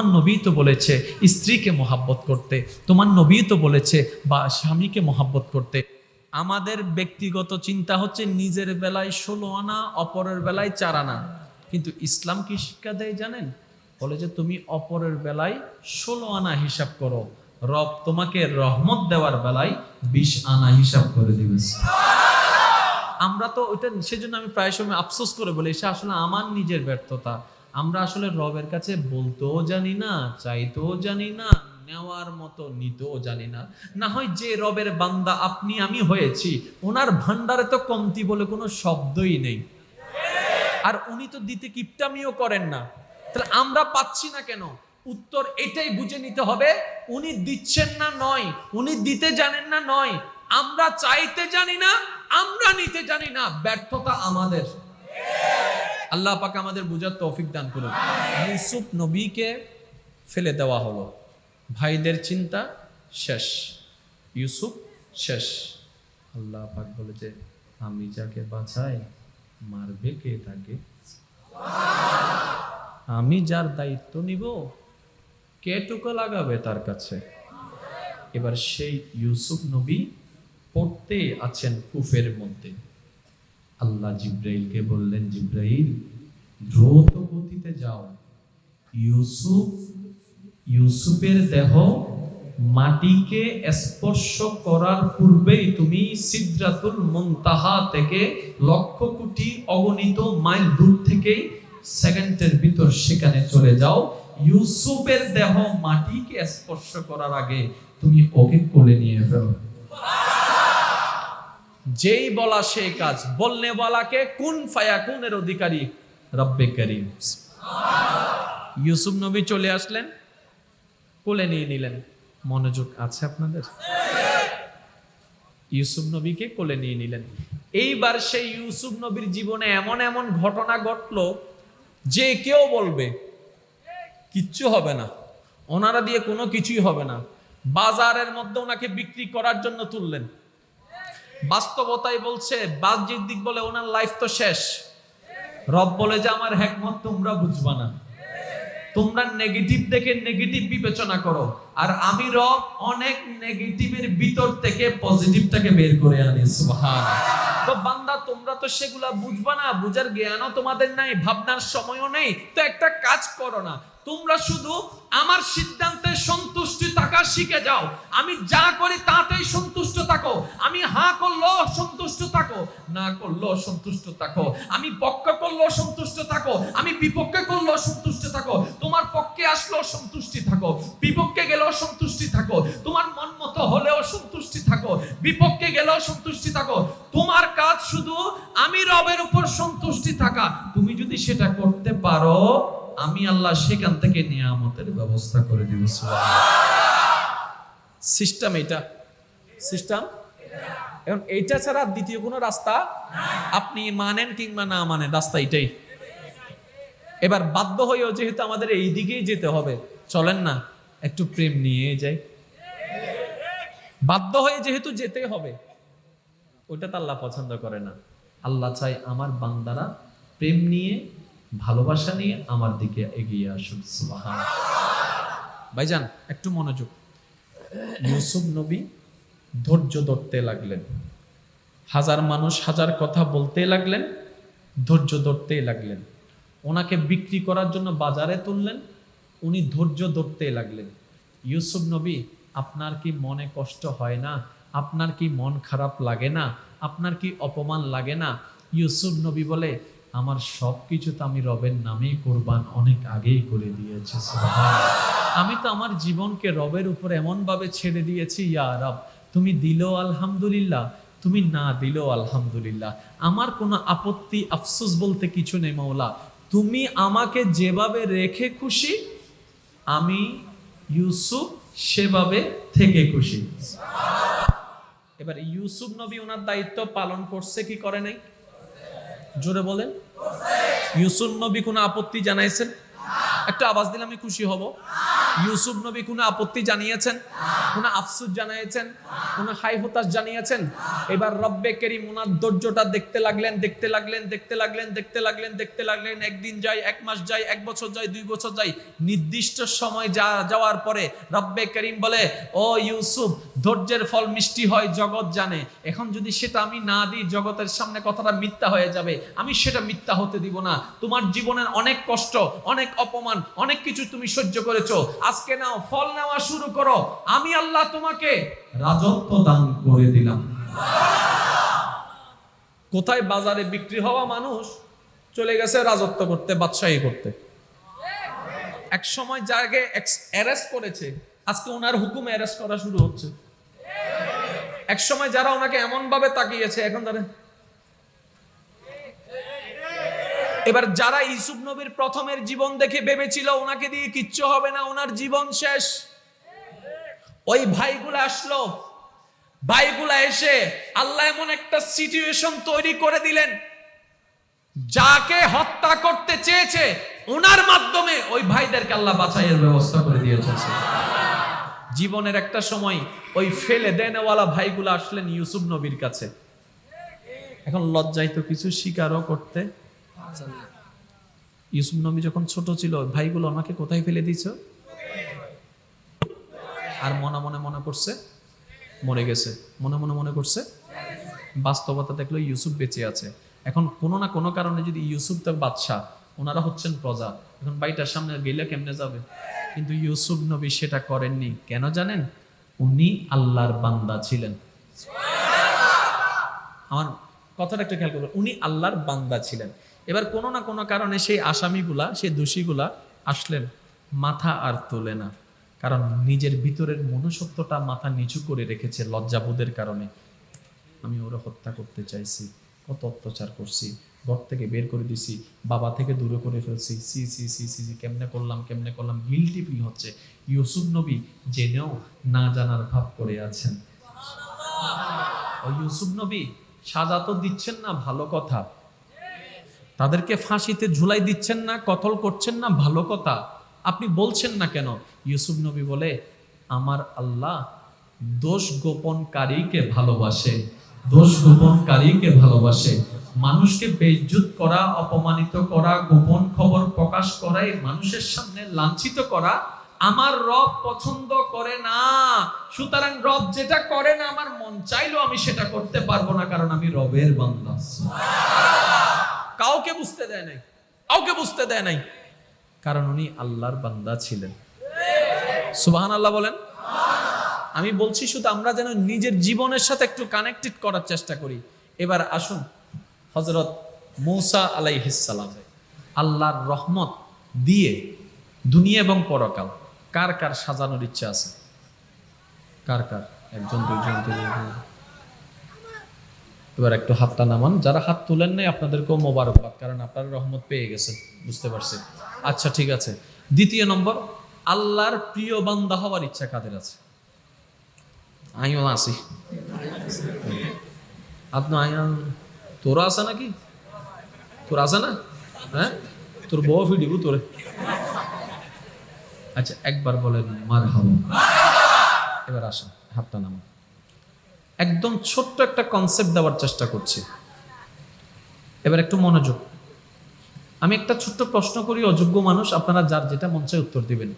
তোমার নবী তো বলেছে স্ত্রীকে মহাব্বত করতে, তোমার নবী তো বলেছে বা স্বামীকে মহাব্বত করতে। আমাদের ব্যক্তিগত চিন্তা হচ্ছে নিজের বেলায় 16 আনা, অপরের বেলায় 4 আনা। কিন্তু ইসলাম কি শিক্ষা দেয় জানেন? বলে যে তুমি অপরের বেলায় 16 আনা হিসাব করো, রব তোমাকে রহমত দেওয়ার বেলায় 20 আনা হিসাব করে দিবে। আমরা তো ওইটা, সেজন্য আমি প্রায় সময় আফসোস করে বলি এটা আসলে আমার নিজের ব্যর্থতা। আমরা আসলে রবের কাছে বলতেও জানি না, চাইতেও জানি না, নেওয়ার মতো নিতেও জানি না। না হয় যে রবের বান্দা আপনি আমি হয়েছি, ওনার ভান্ডারে তো কমতি বলে কোনো শব্দই নেই, আর উনি তো দিতে কিপটামিও করেন না। তাহলে আমরা পাচ্ছি না কেন? উত্তর এটাই বুঝে নিতে হবে, উনি দিচ্ছেন না নয়, উনি দিতে জানেন না নয়, আমরা চাইতে জানি না, আমরা নিতে জানি না, ব্যর্থতা আমাদের। আল্লাহ পাক আমাদের বুঝার তৌফিক দান করুন। ইউসুফ নবীকে ফেলে দেওয়া হলো, ভাইদের চিন্তা শেষ, ইউসুফ শেষ। আল্লাহ পাক বলে যে আমি যাকে বাঁচাই মারবে কে তাকে? আমি যার দায়িত্ব নিব কে টুকো লাগাবে তার কাছে? এবার সেই ইউসুফ নবী পড়তে আছেন কূপের মধ্যে। আল্লাহ জিব্রাইলকে বললেন, জিব্রাইল দ্রুত গতিতে যাও, ইউসুফের দেহ মাটিকে স্পর্শ করার পূর্বেই তুমি সিদরাতুল মুনতাহা থেকে লক্ষ কোটি অগণিত মাইল দূর থেকে সেকেন্ডের ভিতর সেখানে চলে যাও। ইউসুফের দেহ মাটিকে স্পর্শ করার আগে তুমি ওকে কোলে নিয়ে ফেলো। যেই বলা সেই কাজ, বলনে ওয়ালাকে কুন ফায়াকুনের অধিকারী রব্বে করিম। ইউসুফ নবী চলে আসলেন, কোলে নিয়ে নিলেন। মনোযোগ আছে আপনাদের? ইউসুফ নবীকে কোলে নিয়ে নিলেন। এইবার সেই ইউসুফ নবীর জীবনে এমন এমন ঘটনা ঘটলো যে কেউ বলবে কিচ্ছু হবে না, ওনারা দিয়ে কোনো কিছুই হবে না। বাজারের মধ্যে ওনাকে বিক্রি করার জন্য তুললেন। বাস্তবতাই বলছে, বাহ্যিক দিক বলে ওনার লাইফ তো শেষ। রব বলে যে আমার হিকমত তোমরা বুঝবা না, তোমরা নেগেটিভ দেখে নেগেটিভ বিবেচনা করো, আর আমি রব অনেক নেগেটিভের ভিতর থেকে পজিটিভটাকে বের করে আনি। সুবহানাল্লাহ। তো বান্দা তোমরা তো সেগুলা বুঝবা না, বুঝার জ্ঞানও তোমাদের নাই, ভাবনার সময়ও নেই। তো একটা কাজ করো না, তোমরা শুধু আমার সিদ্ধান্তে সন্তুষ্টি থাকা শিখে যাও। আমি যা করি তাতেই সন্তুষ্ট থাকো। আমি হ্যাঁ করলেও সন্তুষ্ট থাকো, না করলেও সন্তুষ্ট থাকো। আমি পক্ষ করলেও সন্তুষ্ট থাকো, আমি বিপক্ষে করলেও সন্তুষ্ট থাকো। তোমার পক্ষে আসলেও সন্তুষ্টি থাকো, বিপক্ষে গেলেও সন্তুষ্টি থাকো। তোমার মন মতো হলেও সন্তুষ্টি থাকো, বিপক্ষে গেলেও সন্তুষ্টি থাকো। তোমার কাজ শুধু আমি রবের উপর সন্তুষ্টি থাকা। তুমি যদি সেটা করতে পারো, আমি আল্লাহ সেখান থেকে নিয়ামতের ব্যবস্থা করে দিব। সিস্টেম এটা, সিস্টেম। এখন এইটা ছাড়া দ্বিতীয় কোনো রাস্তা আপনি মানেন কিংবা না মানেন, রাস্তা এটাই। এবার বাধ্য হয়েও যেহেতু আমাদের এই দিকেই যেতে হবে, চলেন না একটু প্রেম নিয়ে যাই। বাধ্য হয়ে যেহেতু যেতে হবে, ওটা তো আল্লাহ পছন্দ করে না। আল্লাহ চাই আমার বান্দারা প্রেম নিয়ে, ভালোবাসা নিয়ে আমার দিকে এগিয়ে আসুন। সুবহানাল্লাহ। ভাইজান একটু মনোযোগ। ইউসুফ নবী ধৈর্য ধরতে লাগলেন, হাজার মানুষ হাজার কথা বলতে লাগলেন, ধৈর্য ধরতে লাগলেন। ওনাকে বিক্রি করার জন্য বাজারে তুললেন, উনি ধৈর্য ধরতে লাগলেন। ইউসুফ নবী, আপনার কি মনে কষ্ট হয় না? আপনার কি মন খারাপ লাগে না? আপনার কি অপমান লাগে না? ইউসুফ নবী বলে, আমার সব কিছু তো আমি রবের নামেই কোরবান অনেক আগেই করে দিয়েছি। আমি তো আমার জীবনকে রবের উপর এমন ভাবে ছেড়ে দিয়েছি, ইয়া রব তুমি দিলেও আলহামদুলিল্লাহ, তুমি না দিলেও আলহামদুলিল্লাহ, আমার কোনো আপত্তি আফসোস বলতে কিছু নেই। মাওলা তুমি আমাকে যেভাবে রেখে খুশি, আমি ইউসুফ সেভাবে থেকে খুশি। এবার ইউসুফ নবী ওনার দায়িত্ব পালন করছে কি করে নাই? জোরে বলেন। ইউসুফ নবী কোনো আপত্তি জানাইছেন? একটু আওয়াজ দিলে আমি খুশি হব। ইউসুফ নবী কোনো আপত্তি জানিয়েছেন, কোনো আফসোস জানিয়েছেন, কোনো হাই হতাশ জানিয়েছেন? এবার রব্বে কারীম ওনার ধৈর্যটা দেখতে লাগলেন, দেখতে লাগলেন, দেখতে লাগলেন, দেখতে লাগলেন, দেখতে লাগলেন। একদিন যায়, এক মাস যায়, এক বছর যায়, 2 বছর যায়। নির্দিষ্ট সময় যাওয়ার পরে রব্বে কারীম বলে, ও ইউসুফ, ধৈর্যের ফল মিষ্টি হয় জগৎ জানে। এখন যদি সেটা আমি না দিই, জগতের সামনে কথাটা মিথ্যা হয়ে যাবে। আমি সেটা মিথ্যা হতে দিব না। তোমার জীবনের অনেক কষ্ট, অনেক অপমান, অনেক কিছু তুমি সহ্য করেছো। আজকে নাও, ফল নেওয়া শুরু করো। আমি আল্লাহ তোমাকে রাজত্ব দান করে দিলাম। কোথায়? বাজারে বিক্রি হওয়া মানুষ চলে গেছে রাজত্ব করতে, বাদশাহী করতে। এক সময় যাকে অ্যারেস্ট করেছে, আজকে ওনার হুকুমে অ্যারেস্ট করা শুরু হচ্ছে। এক সময় যারা ওনাকে এমন ভাবে তাকিয়েছে, এখন তারা এবার যারা ইউসুফ নবীর প্রথমের জীবন দেখে ভেবেছিল ওনাকে দিয়ে কিচ্ছু হবে না, ওনার জীবন শেষ, ওই ভাইগুলা আসলো। ভাইগুলা এসে আল্লাহ এমন একটা সিচুয়েশন তৈরি করে দিলেন, যাকে হত্যা করতে চেয়েছে ওনার মাধ্যমে ওই ভাইদেরকে আল্লাহ বাঁচাইয়ের ব্যবস্থা করে দিয়েছে। জীবনের একটা সময় ওই ফেলে দেনওয়ালা ভাইগুলা আসলেন ইউসুফ নবীর কাছে। এখন লজ্জায় তো কিছু স্বীকারও করতে। ইউসুফ নবী যখন ছোট ছিল, ভাইগুলো আমাকে কোথায় ফেলে দিয়েছ? আর মনে মনে মনে করছে মরে গেছে, মনে মনে মনে করছে। বাস্তবতা দেখলো ইউসুফ বেঁচে আছে। এখন কোনো না কোনো কারণে যদি ইউসুফ তো বাদশাহ, ওনারা হচ্ছেন প্রজা, এখন ভাইটার সামনে গেলে কেমনে যাবে? কিন্তু ইউসুফ নবী সেটা করেননি। কেন জানেন? উনি আল্লাহর বান্দা ছিলেন। আমার কথাটা একটু খেয়াল করবেন, উনি আল্লাহর বান্দা ছিলেন। এবার কোনো না কোনো কারণে সেই আসামিগুলা, সেই দোষীগুলা আসলেন, মাথা আর তোলে না। কারণ নিজের ভিতরের মনুষ্যত্বটা মাথা নিচু করে রেখেছে লজ্জাবোধের কারণে। আমি ওরা হত্যা করতে চাইছি, কত অত্যাচার করছি, ঘর থেকে বের করে দিছি, বাবা থেকে দূরে করে ফেলছি, সি সি সি সি সি কেমনে করলাম, কেমনে করলাম, গিল্টি ফিল হচ্ছে। ইউসুফ নবী জেনেও না জানার ভাব করে আছেন। ওই ইউসুফ নবী সাজা তো দিচ্ছেন না, ভালো কথা। তাদেরকে ফাঁসিতে ঝুলাই দিচ্ছেন না, কতল করছেন না, ভালো কথা। আপনি বলছেন না কেন? ইউসুফ নবী বলে, আমার আল্লাহ দোষ গোপনকারীকে ভালোবাসে, দোষ গোপনকারীকে ভালোবাসে। মানুষকে বেইজ্জত করা, অপমানিত করা, গোপন খবর প্রকাশ করা, এই মানুষের সামনে লাঞ্ছিত করা আমার রব পছন্দ করে না। সুতরাং রব যেটা করে না, আমার মন চাইলেও আমি সেটা করতে পারবো না, কারণ আমি রবের বান্দা। কাউকে বুঝতে দেয় নাই, কাউকে বুঝতে দেয় নাই, কারণ উনি আল্লাহর বান্দা ছিলেন। সুবহানাল্লাহ বলেন। আমি বলছি শুধু আমরা যেন নিজের জীবনের সাথে একটু কানেক্টেড করার চেষ্টা করি। এবার আসুন, হযরত মূসা আলাইহিস সালাম আল্লাহর রহমত দিয়ে দুনিয়া এবং পরকাল কার কার সাজানোর ইচ্ছা আছে? কার কার? একজন, দুইজন, তিনজন। এবার একটু হাতটা নামান। যারা হাত তুলেন নাই আপনাদেরকেও মোবারকবাদ, কারণ আপনারা রহমত পেয়ে গেছেন, বুঝতে পারছি। আচ্ছা, ঠিক আছে। দ্বিতীয় নম্বর, আল্লাহর প্রিয় বান্দা হওয়ার ইচ্ছা কাদের আছে? আমিও আছি। আপনার তোরা আছে নাকি? তোর আছে না? হ্যাঁ, তোর বউ ফিডিবু তোরে। আচ্ছা, একবার বলেন মারহাবা। এবার আসেন, হাতটা নামান। একদম ছোট্ট একটা কনসেপ্ট দেওয়ার চেষ্টা করছি, এবার একটু মনোযোগ। আমি একটা ছোট্ট প্রশ্ন করি, অযোগ্য মানুষ আপনারা যার যেটা মন চায় উত্তর দিবেন।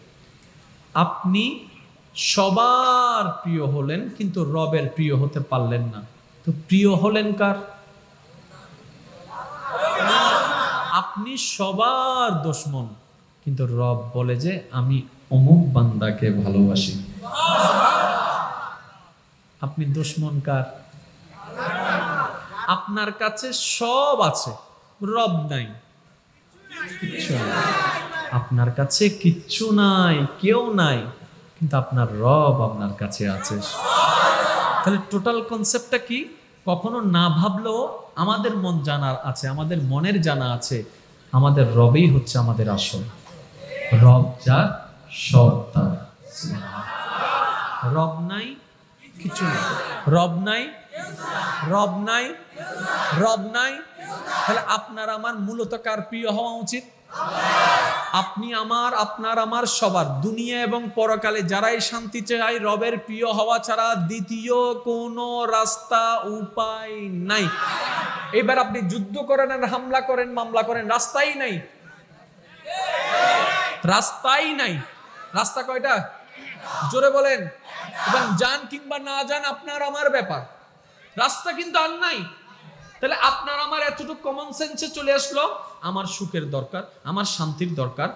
আপনি সবার প্রিয় হলেন, কিন্তু রবের প্রিয় হতে পারলেন না, তো প্রিয় হলেন কার? আপনি সবার দুশমন, কিন্তু রব বলে যে আমি অমুক বান্দাকে ভালোবাসি। আপনি দুশমন কার? আপনার কাছে সব আছে, রব নাই, আপনার কাছে কিচ্ছু নাই, কেউ নাই, কিন্তু আপনার রব আপনার কাছে আছে। তাহলে টোটাল কনসেপ্টটা কি? কখনো না ভাবলেও আমাদের মন জানার আছে, আমাদের মনের জানা আছে, আমাদের রবেই হচ্ছে আমাদের আসল। রব যার, সব তার। রব নাই, কিছু নাই। রব নাই, রব নাই, রব নাই। তাহলে আপনার আমার মূলত কার প্রিয় হওয়া উচিত? আপনি আমার, আপনার আমার, সবার, দুনিয়া এবং পরকালে যারাই শান্তি চায় রবের প্রিয় হওয়া ছাড়া দ্বিতীয় কোনো রাস্তা, উপায় নাই। এবার আপনি যুদ্ধ করেন আর হামলা করেন, মামলা করেন, রাস্তাই নাই, রাস্তাই নাই। রাস্তা কয়টা? জোরে বলেন। এবং যান কিংবা না যান আপনার আমার ব্যাপার, রাস্তা কিন্তু আর নাই। তাহলে আপনার আমার এতটুকু কমন সেন্সে চলে আসলো, আমার সুখের দরকার, আমার শান্তির দরকার,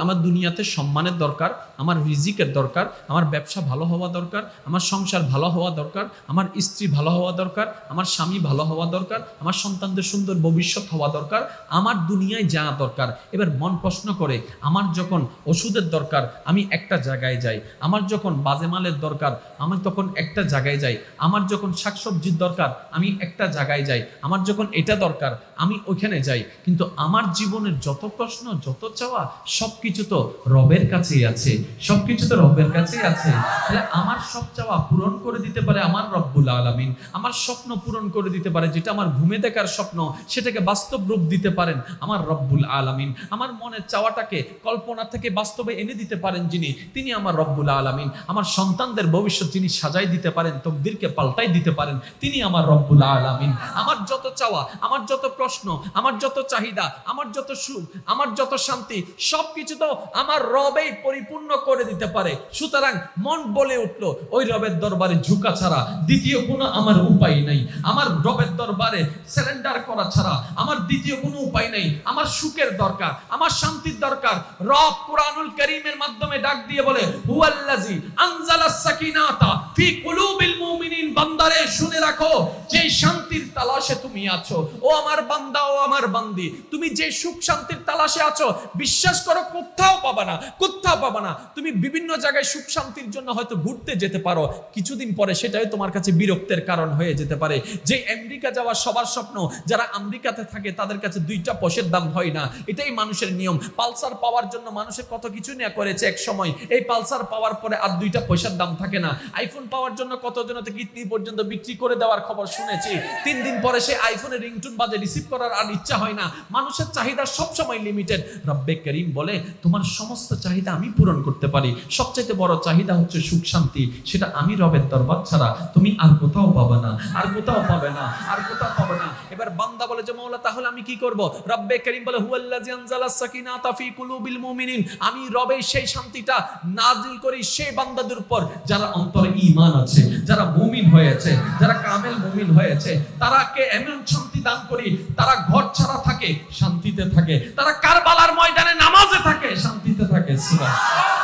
আমার দুনিয়াতে সম্মানের দরকার, আমার রিজিকের দরকার, আমার ব্যবসা ভালো হওয়া দরকার, আমার সংসার ভালো হওয়া দরকার, আমার স্ত্রী ভালো হওয়া দরকার, আমার স্বামী ভালো হওয়া দরকার, আমার সন্তানদের সুন্দর ভবিষ্যৎ হওয়া দরকার, আমার দুনিয়ায় যা দরকার। এবার মন প্রশ্ন করে, আমার যখন ওষুধের দরকার আমি একটা জায়গায় যাই, আমার যখন বাজে মালের দরকার আমি তখন একটা জায়গায় যাই, আমার যখন শাকসবজির দরকার আমি একটা জায়গায় যাই, আমার যখন এটা দরকার আমি ওইখানে যাই। কিন্তু আমার জীবনের যত প্রশ্ন, যত চাওয়া, সবকিছু তো রবের কাছেই আছে, সবকিছু তো রবের কাছেই আছে। তাহলে আমার সব চাওয়া পূরণ করে দিতে পারে আমার রব্বুল আলামিন। আমার স্বপ্ন পূরণ করে দিতে পারে, যেটা আমার ঘুমে দেখার স্বপ্ন সেটাকে বাস্তব রূপ দিতে পারেন আমার রব্বুল আলামিন। আমার মনের চাওয়াটাকে কল্পনা থেকে বাস্তবে এনে দিতে পারেন যিনি, তিনি আমার রব্বুল আলামিন। আমার সন্তানদের ভবিষ্যৎ যিনি সাজাই দিতে পারেন, তকদিরকে পাল্টাই দিতে পারেন, তিনি আমার রব্বুল আলামিন। আমার যত চাওয়া, আমার যত প্রশ্ন, আমার যত চাহিদা, আমার যত সুখ, আমার যত শান্তি, সবকিছু তো আমার রবেই পরিপূর্ণ করে দিতে পারে। সুতরাং মন বলে উঠলো, ওই রবের দরবারে ঝুঁকা ছাড়া দ্বিতীয় কোনো আমার উপায় নাই। আমার রবের দরবারে সারেন্ডার করা ছাড়া আমার দ্বিতীয় কোনো উপায় নাই। আমার সুখের দরকার, আমার শান্তির দরকার। রব কুরআনুল কারীমের মাধ্যমে ডাক দিয়ে বলে, হুয়াল্লাযী আনজালাস সাকিনাতা ফি কুলুবিল মুমিনিন। বান্দারে শুনে রাখো, যে শান্তির তালাশে তুমি আছো, ও আমার বান্দা, ও আমার বান্দি, তুমি যে সুখ শান্তির তালাশে আছো, বিশ্বাস করো কোথাও পাবা না, কোথাও পাবা না। তুমি বিভিন্ন জায়গায় সুখ শান্তির জন্য হয়তো ঘুরতে যেতে পারো, কিছুদিন পরে সেটাই তোমার কাছে বিরক্তের কারণ হয়ে যেতে পারে। যে আমেরিকা যাওয়ার সবার স্বপ্ন, যারা আমেরিকাতে থাকে তাদের কাছে 2টা পয়সার দাম হয় না, এটাই মানুষের নিয়ম। পালসার পাওয়ার জন্য মানুষের কত কিছু নেওয়া করেছে এক সময়, এই পালসার পাওয়ার পরে আর 2টা পয়সার দাম থাকে না। আইফোন পাওয়ার জন্য কতজনতে কিডনি পর্যন্ত বিক্রি করে দেওয়ার খবর শুনেছি। 3 দিন পরে সে আইফোনের রিংটোন বাজে, রিসিভ করার আর ইচ্ছা হয় না। মানুষের চাহিদা সবসময় লিমিটেড। রব্বে করিম বলে, তোমার সমস্ত চাহিদা আমি পূরণ করতে পারি। সবচাইতে বড় চাহিদা হচ্ছে সুখ শান্তি, সেটা আমি রবের দরবার ছাড়া তুমি আর কোথাও পাবে না, আর কোথাও পাবে না, আর কোথাও পাবে না। এবার বান্দা বলে যে মাওলা তাহলে আমি কি করব? রব্বে করিম বলে, হুয়াল্লাযী আনজালাস সাকিনাতা ফি কুলুবিল মুমিনিন। আমি রবে সেই শান্তিটা নাজিল করি সেই বান্দাদের উপর যারা অন্তরে ঈমান আছে, যারা মুমিন হয়েছে, যারা কামেল মুমিন হয়েছে। তারাকে এমন শান্তি দান করি, তারা ঘর ছাড়া থাকে শান্তিতে থাকে, তারা কারবালার ময়দানে নামাজে থাকে শান্তিতে থাকে। সুবহানাল্লাহ।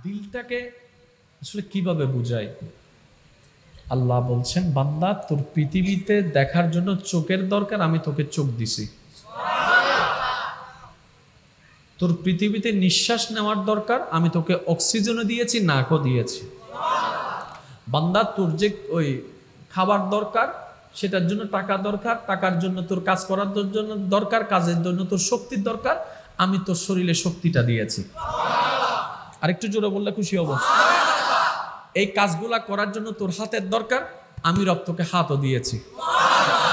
দিলটাকে আসলে কিভাবে বুঝাই? আল্লাহ বলছেন, বান্দা তোর পৃথিবীতে দেখার জন্য চোখের দরকার, আমি তোকে চোখ দিছি। তোর পৃথিবীতে নিঃশ্বাস নেওয়ার দরকার, আমি তোকে অক্সিজেনও দিয়েছি, নাকও দিয়েছি। বান্দা তোর যে ওই খাবার দরকার, সেটার জন্য টাকা দরকার, টাকার জন্য তোর কাজ করার জন্য দরকার, কাজের জন্য তোর শক্তির দরকার, আমি তোর শরীরে শক্তিটা দিয়েছি। আরেকটু জোরে বললে খুশি হব। এই কাজগুলা করার জন্য তোর হাতের দরকার, আমি রব তোকে হাতও দিয়েছি।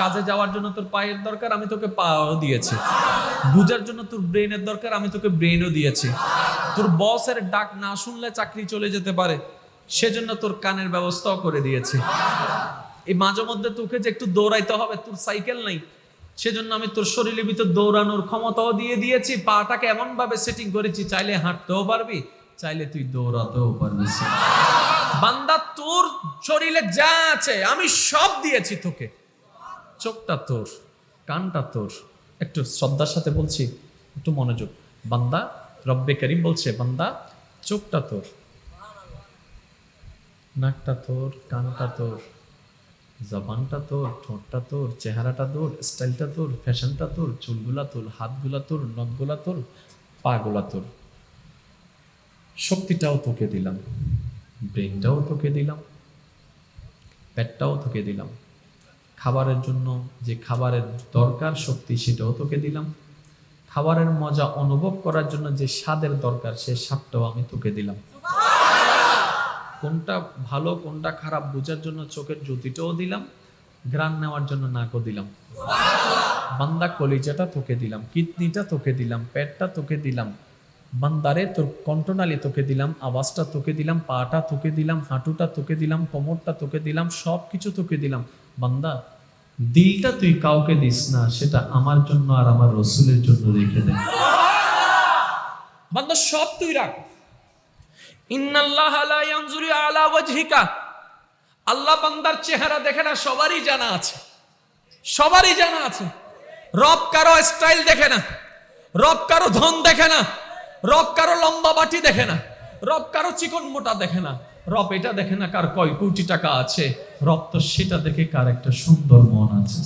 কাজে যাওয়ার জন্য তোর পায়ের দরকার, আমি তোকে পাও দিয়েছি। বুঝার জন্য তোর ব্রেনের দরকার, আমি তোকে ব্রেনও দিয়েছি। তোর বসের ডাক না শুনলে চাকরি চলে যেতে পারে, সেজন্য তোর কানের ব্যবস্থাও করে দিয়েছি। এই মাঝে মধ্যে তোকে যে একটু দৌড়াইতে হবে, তোর সাইকেল নাই, সেজন্য আমি তোর শরীরের ভিতর দৌড়ানোর ক্ষমতাও দিয়ে দিয়েছি। পাটাকে এমন ভাবে সেটিং করেছি, চাইলে হাঁটতেও পারবি, চাইলে তুই দৌড়াতেও পারবি। বান্দা তোর শরীরে যা আছে আমি সব দিয়েছি তোকে। চোখটা তোর, কানটা তোর। একটু শ্রদ্ধার সাথে বলছি, একটু মনোযোগ। বান্দা, রব্বে করিম বলছে, বান্দা চোখটা তোর, নাকটা তোর, কানটা তোর, জবানটা তোর, ঠোঁটটা তোর, চেহারাটা তোর, স্টাইলটা তোর, ফ্যাশনটা তোর, চুলগুলা তোর, হাতগুলা তোর, নখগুলা তোর, পাগুলা তোর। শক্তিটাও তোকে দিলাম, ব্রেনটাও তোকে দিলাম, পেটটাও তোকে দিলাম। খাবারের জন্য যে খাবারের দরকার শক্তি, সেটাও তোকে দিলাম। খাবারের মজা অনুভব করার জন্য যে স্বাদের দরকার, সে স্বাদটাও আমি তোকে দিলাম। কোনটা ভালো কোনটা খারাপ বোঝার জন্য চোখের জ্যোতিটাও দিলাম, ঘ্রাণ নেওয়ার জন্য নাকও দিলাম। বান্দা কলিজাটা তোকে দিলাম, কিডনিটা তোকে দিলাম, পেটটা তোকে দিলাম, বান্দারে তোর কণ্ঠনালী তোকে দিলাম, আওয়াজটা তোকে দিলাম, পাটা তোকে দিলাম, হাঁটুটা তোকে দিলাম, কোমরটা তোকে দিলাম, সব কিছু তোকে দিলাম। বান্দা দিলটা তুই কাউকে দিস না, সেটা আমার জন্য আর আমার রসুলের জন্য রেখে দে। বান্দা সব তুই রাখ। ইন্নাল্লাহা লা ইয়ানজুরু আলা ওয়াজহিকা, আল্লাহ বান্দার চেহারা দেখে না, সবারই জানা আছে, সবারই জানা আছে। রব কারো স্টাইল দেখে না, রব কারো ধন দেখে না, রব কারো লম্বা বাটি দেখে না, রব কারো চিকন মোটা দেখে না, রব এটা দেখে না কার কয় কোটি টাকা আছে, রব তো সেটা দেখে কার একটা সুন্দর মন আছে।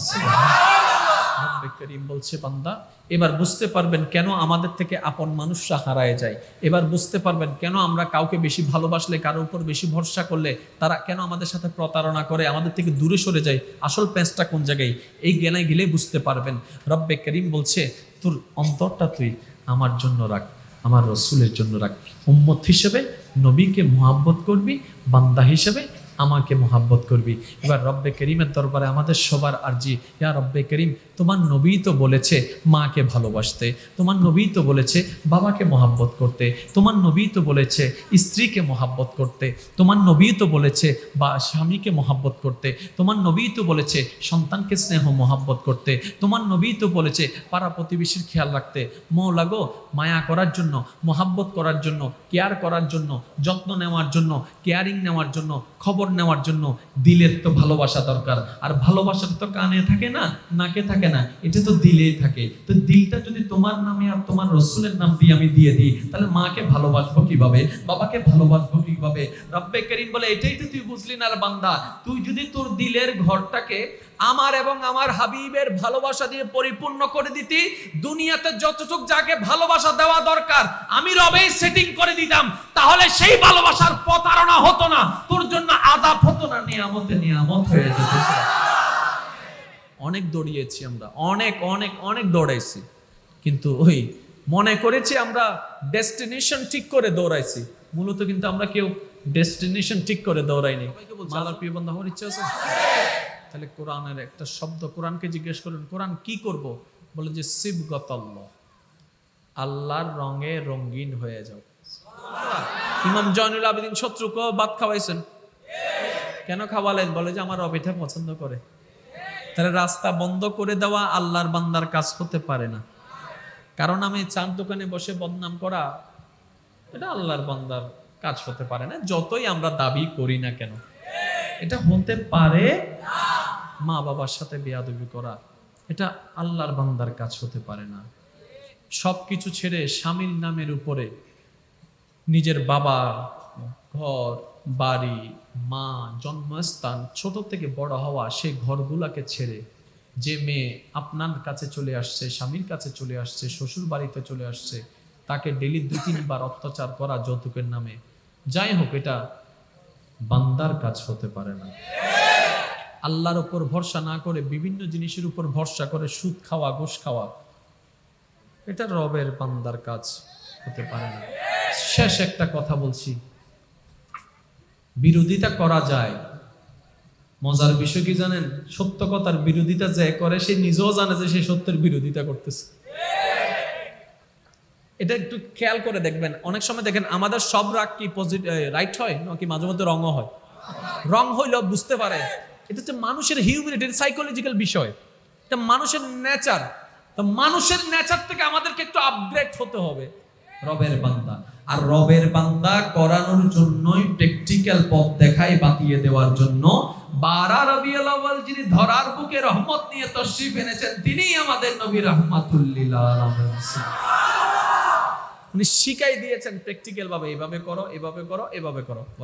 রব্বে করিম বলছে বান্দা এবার বুঝতে পারবেন কেন আমাদের থেকে আপন মানুষরা হারায় যায়, এবার বুঝতে পারবেন কেন আমরা কাউকে বেশি ভালোবাসলে, কারোর উপর বেশি ভরসা করলে তারা কেন আমাদের সাথে প্রতারণা করে, আমাদের থেকে দূরে সরে যায়, আসল প্যাঁচটা কোন জায়গায়, এই জ্ঞানে গেলে বুঝতে পারবেন। রব্বে করিম বলছে তোর অন্তরটা তুই আমার জন্য রাখ, আমার রসুলের জন্য রাখ। উম্মত হিসেবে নবীকে মুহাব্বত করবি, বান্দা হিসেবে আমাকে মুহাব্বত করবি। এবার রব্বে করিমের দরবারে আমাদের সবার আরজি, ইয়া রব্বে করিম তোমার নবী তো বলেছে মাকে ভালোবাসতে, তোমার নবী তো বলেছে বাবাকে মুহাব্বত করতে, তোমার নবী তো বলেছে স্ত্রীকে মুহাব্বত করতে, তোমার নবী তো বলেছে বা স্বামীকে মুহাব্বত করতে, তোমার নবী তো বলেছে সন্তানকে স্নেহ মুহাব্বত করতে, তোমার নবী তো বলেছে পাড়া প্রতিবেশীর খেয়াল রাখতে। মওলা গো, মায়া করার জন্য, মুহাব্বত করার জন্য, কেয়ার করার জন্য, যত্ন নেওয়ার জন্য, কেয়ারিং নেওয়ার জন্য, খবর নেওয়ার জন্য দিলের তো ভালোবাসা দরকার। আর ভালোবাসাটা তো কানে থাকে না, নাকে থাকে না, এটা তো দিলেই থাকে। তো দিলটা যদি তোমার নামে আর তোমার রসুলের নাম দিয়ে আমি দিয়ে দিই, তাহলে মাকে ভালোবাসবো কিভাবে, বাবাকে ভালোবাসবো কিভাবে? রব্বে করিম বলে এটাই তো তুই বুঝলি না রে বান্দা, তুই যদি তোর দিলের ঘরটাকে আমার এবং আমার হাবিবের ভালোবাসা দিয়ে পরিপূর্ণ করে দিতি, দুনিয়াতে যতটুক যাকে ভালোবাসা দেওয়া দরকার আমি রবেই সেটিং করে দিতাম, তাহলে সেই ভালোবাসার প্রতারণা হতো না, তোর জন্য আযাব হতো না, নিয়ামতে নিয়ামত হয়ে যেত। অনেক দৌড়িয়েছি আমরা, অনেক অনেক অনেক দৌড়াইছি, কিন্তু ওই মনে করেছি আমরা ডেস্টিনেশন ঠিক করে দৌড়াইছি, মূলত কিন্তু আমরা কেউ ডেস্টিনেশন ঠিক করে দৌড়াইনি। আল্লাহর প্রিয় বান্দা হওয়ার ইচ্ছা আছে? তাহলে কোরআনের একটা শব্দ, কোরআনকে জিজ্ঞেস করুন কোরআন কি করব, বলে যে সিবগতাল্লাহ, আল্লাহর রঙে রঙিন হয়ে যাও। ইমাম জয়নুল আবেদিন শত্রুকে ভাত খাওয়াইছেন, কেন খাওয়ালেন? বলে যে আমার রব এটা পছন্দ করে। তাহলে রাস্তা বন্ধ করে দেওয়া আল্লাহর বান্দার কাজ হতে পারে না, কারণ আমি চার দোকানে বসে বদনাম করা এটা আল্লাহর বান্দার কাজ হতে পারে না, যতই আমরা দাবি করি না কেন। এটা হতে পারে মা বাবার সাথে বেয়াদবি করা, এটা আল্লাহর বান্দার কাজ হতে পারে না। সবকিছু ছেড়ে স্বামীর নামের উপরে নিজের বাবা, ঘর, বাড়ি, মা, জন্মস্থান, ছোট থেকে বড় হওয়া সেই ঘরগুলাকে ছেড়ে যে মেয়ে আপনার কাছে চলে আসছে, স্বামীর কাছে চলে আসছে, শ্বশুর বাড়িতে চলে আসছে, তাকে ডেলি 2-3 বার অত্যাচার করা যৌতুকের নামে, যাই হোক, এটা বান্দার কাজ হতে পারে না। আল্লাহর উপর ভরসা না করে বিভিন্ন জিনিসের উপর ভরসা করে সুদ খাওয়া, ঘুষ খাওয়া, এটা রবের বান্দার কাজ হতে পারে না। শেষ একটা কথা বলছি, বিরোধিতা করা যায়, মজার বিষয় কি জানেন? সত্য কথার বিরোধিতা যে করে সে নিজেও জানে যে সে সত্যের বিরোধিতা করতেছে। এটা একটু খেয়াল করে দেখবেন, অনেক সময় দেখেন আমাদের সব রাগ কি রাইট হয় নাকি মাঝে মধ্যে রঙও হয়, রং হইলেও বুঝতে পারে। এটা হচ্ছে মানুষের হিউম্যানিটি, সাইকোলজিক্যাল বিষয়, এটা মানুষের নেচার। তো মানুষের নেচার থেকে আমাদেরকে একটু আপগ্রেড হতে হবে। রবের বান্দা, আর রবের বান্দা করানোর জন্যই প্র্যাকটিক্যাল পথ দেখাই, বাতিয়ে দেওয়ার জন্য 12 রবিউল আউয়াল যিনি ধরার বুকে রহমত নিয়ে তশরিফ এনেছেন, তিনিই আমাদের নবী রাহমাতুল লিল আলামিন। উনি শিখাই দিয়েছেন প্র্যাকটিক্যাল ভাবে, এভাবে করো, এভাবে করো, এভাবে করো।